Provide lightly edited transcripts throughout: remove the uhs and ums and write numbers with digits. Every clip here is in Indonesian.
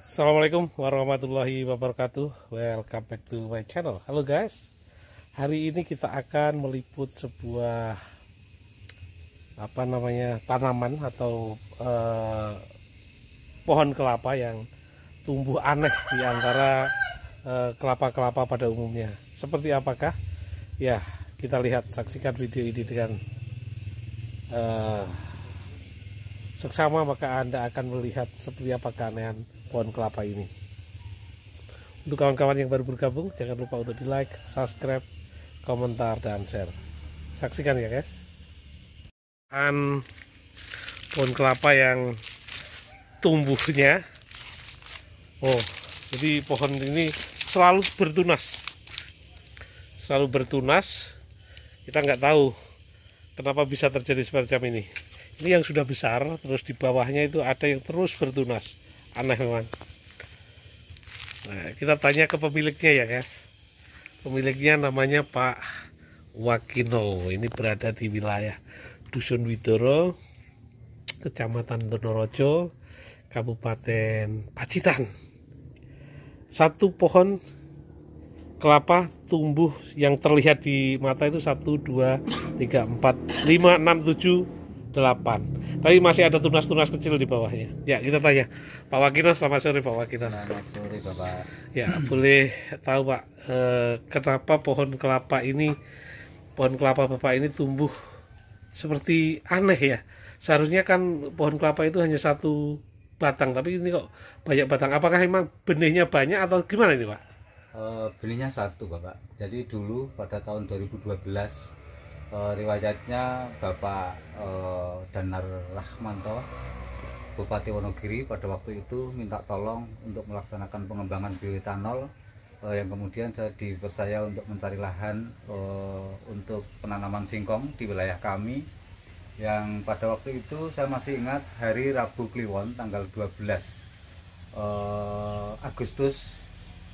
Assalamualaikum warahmatullahi wabarakatuh. Welcome back to my channel. Halo guys. Hari ini kita akan meliput sebuah tanaman atau pohon kelapa yang tumbuh aneh di antara kelapa-kelapa pada umumnya. Seperti apakah? Ya, kita lihat, saksikan video ini dengan seksama, maka Anda akan melihat seperti apa keanehan pohon kelapa ini. Untuk kawan-kawan yang baru bergabung, jangan lupa untuk di like, subscribe, komentar, dan share. Saksikan ya guys. Pohon kelapa yang tumbuhnya, jadi pohon ini selalu bertunas. Kita nggak tahu kenapa bisa terjadi semacam ini. Ini yang sudah besar, terus di bawahnya itu ada yang terus bertunas. Aneh memang. Nah, kita tanya ke pemiliknya ya guys. Pemiliknya namanya Pak Wakino. Ini berada di wilayah Dusun Widoro, Kecamatan Donorojo, Kabupaten Pacitan. Satu pohon kelapa tumbuh yang terlihat di mata itu 1, 2, 3, 4, 5, 6, 7, 8. Tapi masih ada tunas-tunas kecil di bawahnya. Ya, kita tanya Pak Wakino. Selamat sore Pak Wakino. Selamat sore Bapak. Ya, boleh tahu Pak, kenapa pohon kelapa Bapak ini tumbuh seperti aneh ya? Seharusnya kan pohon kelapa itu hanya satu batang, tapi ini kok banyak batang. Apakah memang benihnya banyak atau gimana ini Pak? Benihnya satu Bapak. Jadi dulu pada tahun 2012 riwayatnya Bapak Danar Rahmanto, Bupati Wonogiri, pada waktu itu minta tolong untuk melaksanakan pengembangan bioetanol, yang kemudian saya dipercaya untuk mencari lahan untuk penanaman singkong di wilayah kami, yang pada waktu itu saya masih ingat hari Rabu Kliwon tanggal 12 Agustus,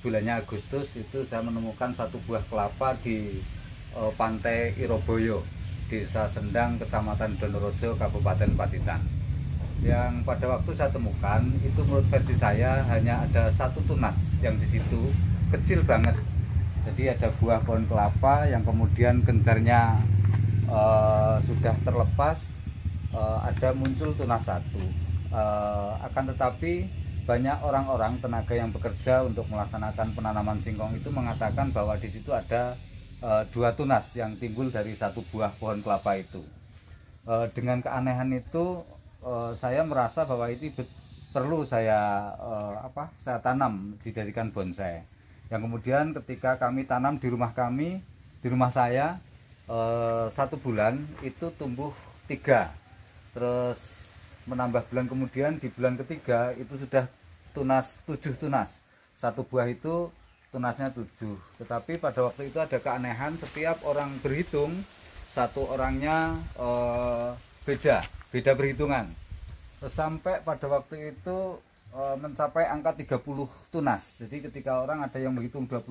bulannya Agustus itu saya menemukan satu buah kelapa di Pantai Iroboyo, Desa Sendang, Kecamatan Donorojo, Kabupaten Pacitan. Yang pada waktu saya temukan itu menurut versi saya hanya ada satu tunas yang di situ, kecil banget. Jadi ada buah pohon kelapa yang kemudian gencarnya sudah terlepas, ada muncul tunas satu. Akan tetapi banyak orang-orang tenaga yang bekerja untuk melaksanakan penanaman singkong itu mengatakan bahwa di situ ada 2 tunas yang timbul dari satu buah pohon kelapa itu. Dengan keanehan itu saya merasa bahwa ini perlu saya tanam, dijadikan bonsai. Yang kemudian ketika kami tanam di rumah saya 1 bulan itu tumbuh 3, terus menambah bulan kemudian di bulan ketiga itu sudah 7 tunas. Satu buah itu tunasnya 7. Tetapi pada waktu itu ada keanehan, setiap orang berhitung, satu orangnya beda perhitungan. Sampai pada waktu itu mencapai angka 30 tunas. Jadi ketika orang ada yang menghitung 25,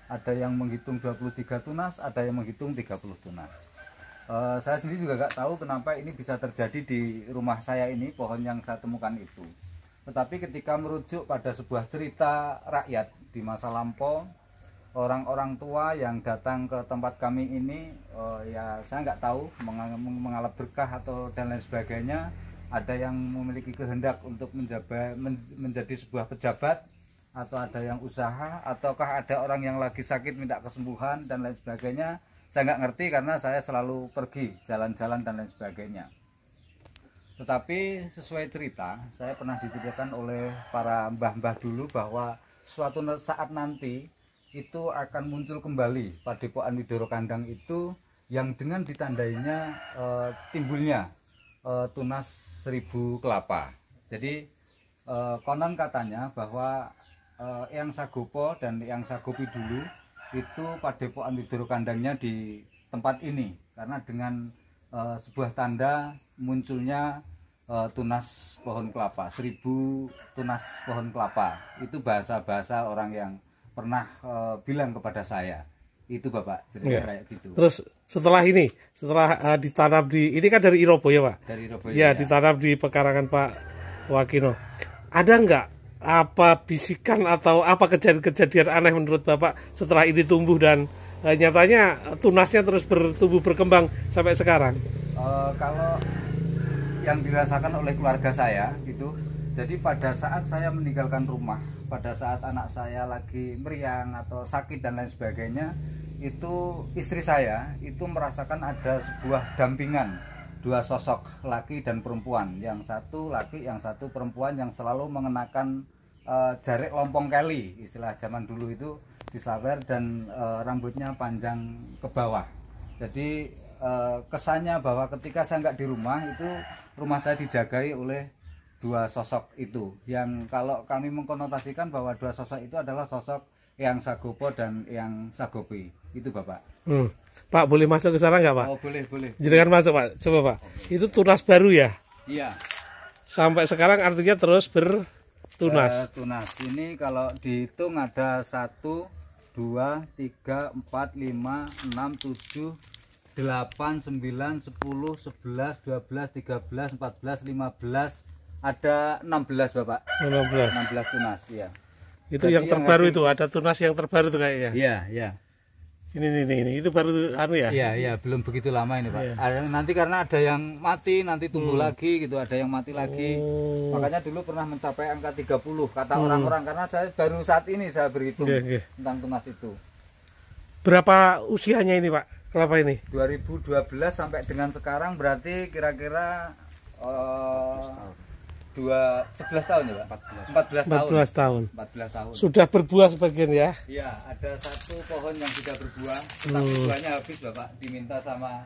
ada yang menghitung 23 tunas, ada yang menghitung 30 tunas. Saya sendiri juga nggak tahu kenapa ini bisa terjadi di rumah saya ini, pohon yang saya temukan itu. Tetapi ketika merujuk pada sebuah cerita rakyat di masa lampau, orang-orang tua yang datang ke tempat kami ini, ya saya nggak tahu mengalap berkah atau dan lain sebagainya. Ada yang memiliki kehendak untuk menjadi sebuah pejabat, atau ada yang usaha, ataukah ada orang yang lagi sakit minta kesembuhan dan lain sebagainya. Saya nggak ngerti karena saya selalu pergi jalan-jalan dan lain sebagainya. Tetapi sesuai cerita, saya pernah diceritakan oleh para mbah-mbah dulu bahwa suatu saat nanti itu akan muncul kembali Padepokan Widoro Kandang itu, yang dengan ditandainya timbulnya tunas 1000 kelapa. Jadi konon katanya bahwa Eyang Sagopo dan Eyang Sagopi dulu itu Padepokan Widoro Kandangnya di tempat ini, karena dengan sebuah tanda munculnya tunas pohon kelapa, 1000 tunas pohon kelapa. Itu bahasa-bahasa orang yang pernah bilang kepada saya. Itu Bapak, cerita kayak gitu. Terus setelah ditanam ini kan dari Iroboyo Pak? Dari Iroboyo ya, ditanam di pekarangan Pak Wakino. Ada nggak apa bisikan atau apa kejadian-kejadian aneh menurut Bapak setelah ini tumbuh dan nyatanya tunasnya terus bertumbuh berkembang sampai sekarang? Kalau yang dirasakan oleh keluarga saya gitu, jadi pada saat saya meninggalkan rumah, pada saat anak saya lagi meriang atau sakit dan lain sebagainya, itu istri saya itu merasakan ada sebuah dampingan, dua sosok laki dan perempuan, yang satu laki yang satu perempuan, yang selalu mengenakan jarik lompong keli, istilah zaman dulu itu dislawer, dan rambutnya panjang ke bawah. Jadi kesannya bahwa ketika saya nggak di rumah, itu rumah saya dijagai oleh dua sosok itu, yang kalau kami mengkonotasikan bahwa dua sosok itu adalah sosok yang Sagopo dan yang Sagopi itu Bapak. Pak, boleh masuk ke sana nggak Pak? Oh, boleh, boleh. Jangan masuk Pak, coba Pak. Itu tunas baru ya? Iya. Sampai sekarang artinya terus bertunas. Tunas ini kalau dihitung ada 1, 2, 3, 4, 5, 6, 7, 8, 9, 10, 11, 12, 13, 14, 15, ada 16 Bapak. 16 tunas, ya. Itu jadi yang terbaru habis, itu, ada tunas yang terbaru tuh kayaknya. Iya, iya. Ini itu baru anu ya? Iya, iya, belum begitu lama ini Pak. Iya. Nanti karena ada yang mati, nanti tumbuh lagi gitu, ada yang mati lagi. Makanya dulu pernah mencapai angka 30 kata orang-orang, karena saya baru saat ini saya berhitung tentang tunas itu. Berapa usianya ini Pak, kelapa ini? 2012 sampai dengan sekarang berarti kira-kira 11 tahun ya Pak? 14 tahun. 14 tahun. Sudah berbuah sebagian ya? Iya, ada satu pohon yang sudah berbuah, tetapi buahnya habis Bapak, diminta sama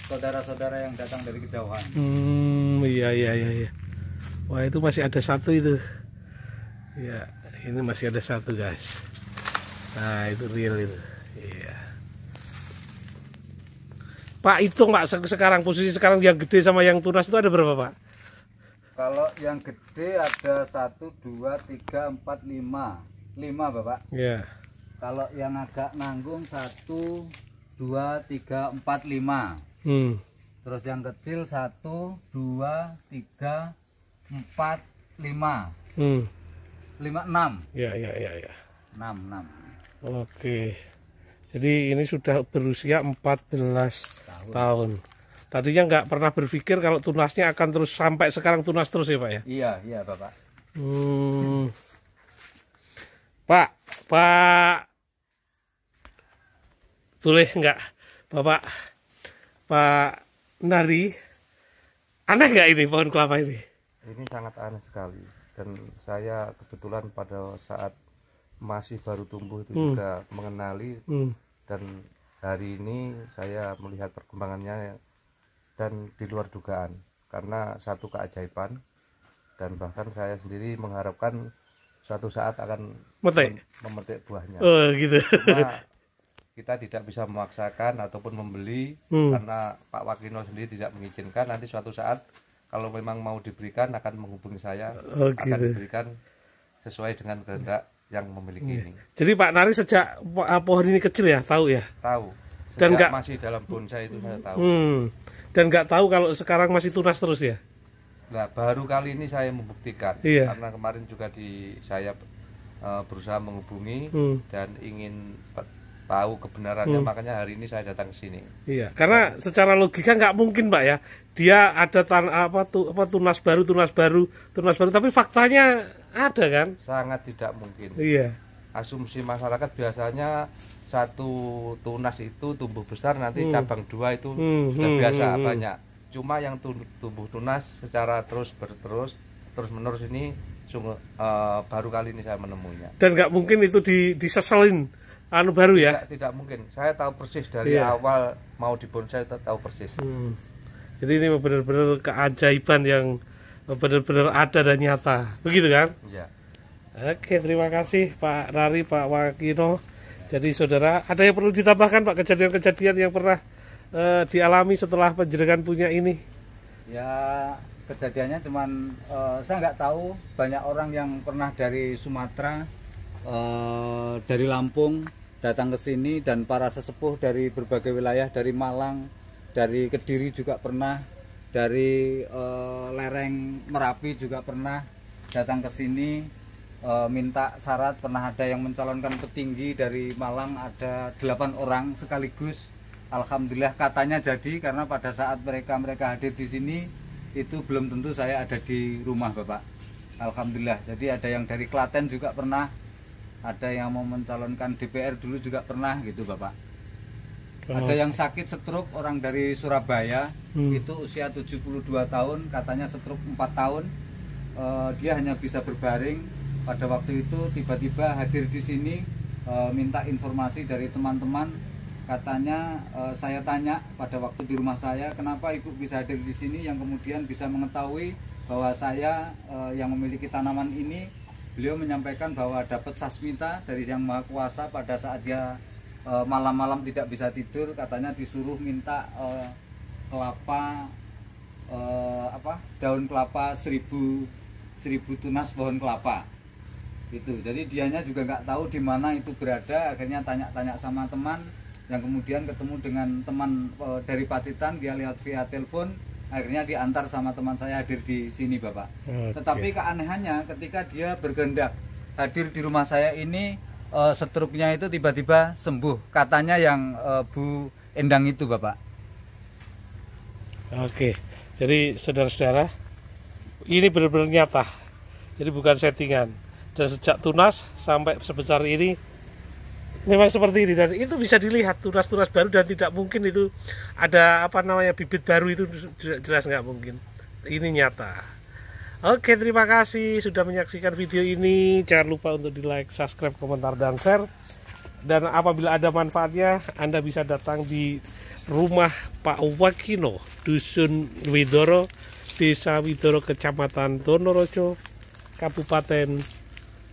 saudara-saudara yang datang dari kejauhan. Iya. Wah, itu masih ada satu itu. Ya, ini masih ada satu guys. Nah, itu real itu. Iya. Pak, hitung Pak, sekarang posisi sekarang yang gede sama yang tunas itu ada berapa Pak? Kalau yang gede ada 1, 2, 3, 4, 5 Bapak. Iya. Kalau yang agak nanggung 1, 2, 3, 4, 5. Terus yang kecil 1, 2, 3, 4, 5. 6. Iya. 6. Oke. Jadi ini sudah berusia 14 tahun. Tadinya nggak pernah berpikir kalau tunasnya akan terus sampai sekarang tunas terus ya Pak ya? Iya Bapak. Pak, boleh nggak Pak Nari, aneh nggak ini pohon kelapa ini? Ini sangat aneh sekali, dan saya kebetulan pada saat masih baru tumbuh itu juga mengenali, dan hari ini saya melihat perkembangannya dan di luar dugaan, karena satu keajaiban, dan bahkan saya sendiri mengharapkan suatu saat akan memetik buahnya. Oh gitu. Cuma kita tidak bisa memaksakan ataupun membeli, karena Pak Wakino sendiri tidak mengizinkan. Nanti suatu saat kalau memang mau diberikan akan menghubungi saya, akan diberikan sesuai dengan kehendak yang memiliki ini. Jadi Pak Nari sejak pohon ini kecil ya, tahu ya? Tahu. Dan nggak masih dalam bonsai itu saya tahu. Dan nggak tahu kalau sekarang masih tunas terus ya? Nah, baru kali ini saya membuktikan, karena kemarin juga saya berusaha menghubungi dan ingin tahu kebenarannya, makanya hari ini saya datang ke sini. Iya, karena secara logika nggak mungkin Pak ya, dia ada tunas baru, tapi faktanya ada kan? Sangat tidak mungkin. Iya. Asumsi masyarakat biasanya satu tunas itu tumbuh besar, nanti cabang dua itu sudah biasa banyak. Cuma yang tumbuh tunas secara terus menerus ini baru kali ini saya menemuinya. Dan nggak mungkin itu diseselin baru ya? Tidak mungkin. Saya tahu persis dari awal mau dibonsai, tahu persis. Jadi ini benar-benar keajaiban yang benar-benar ada dan nyata, begitu kan? Iya. Oke, terima kasih Pak Nari, Pak Wakino. Jadi saudara, ada yang perlu ditambahkan Pak, kejadian-kejadian yang pernah dialami setelah penjenengan punya ini? Ya, kejadiannya cuman saya nggak tahu, banyak orang yang pernah dari Sumatera, dari Lampung datang ke sini, dan para sesepuh dari berbagai wilayah, dari Malang, dari Kediri juga pernah, dari lereng Merapi juga pernah. datang ke sini minta syarat. Pernah ada yang mencalonkan petinggi dari Malang, ada 8 orang sekaligus. Alhamdulillah katanya jadi, karena pada saat mereka hadir di sini itu belum tentu saya ada di rumah Bapak. Alhamdulillah. Jadi ada yang dari Klaten juga pernah, ada yang mau mencalonkan DPR dulu juga pernah gitu Bapak. Ada yang sakit stroke, orang dari Surabaya, itu usia 72 tahun, katanya stroke 4 tahun. Dia hanya bisa berbaring. Pada waktu itu tiba-tiba hadir di sini, minta informasi dari teman-teman. Katanya saya tanya pada waktu di rumah saya, kenapa ibu bisa hadir di sini, yang kemudian bisa mengetahui bahwa saya yang memiliki tanaman ini. Beliau menyampaikan bahwa dapat sasmita dari Yang Maha Kuasa pada saat dia malam-malam tidak bisa tidur, katanya disuruh minta kelapa, daun kelapa 1000 tunas pohon kelapa itu. Jadi dianya juga nggak tahu di mana itu berada. Akhirnya tanya-tanya sama teman, yang kemudian ketemu dengan teman dari Pacitan, dia lihat via telepon. Akhirnya diantar sama teman saya hadir di sini Bapak. Tetapi keanehannya ketika dia berkehendak hadir di rumah saya ini, stroke-nya itu tiba-tiba sembuh. Katanya yang Bu Endang itu Bapak. Oke, jadi saudara-saudara, ini benar-benar nyata. Jadi bukan settingan. Dan sejak tunas sampai sebesar ini memang seperti ini, dan itu bisa dilihat tunas-tunas baru, dan tidak mungkin itu ada bibit baru, itu jelas nggak mungkin. Ini nyata. Oke, terima kasih sudah menyaksikan video ini. Jangan lupa untuk di like, subscribe, komentar, dan share. Dan apabila ada manfaatnya, Anda bisa datang di rumah Pak Wakino, Dusun Widoro, Desa Widoro, Kecamatan Donorojo, Kabupaten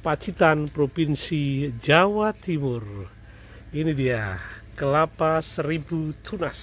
Pacitan, Provinsi Jawa Timur. Ini dia kelapa 1000 tunas.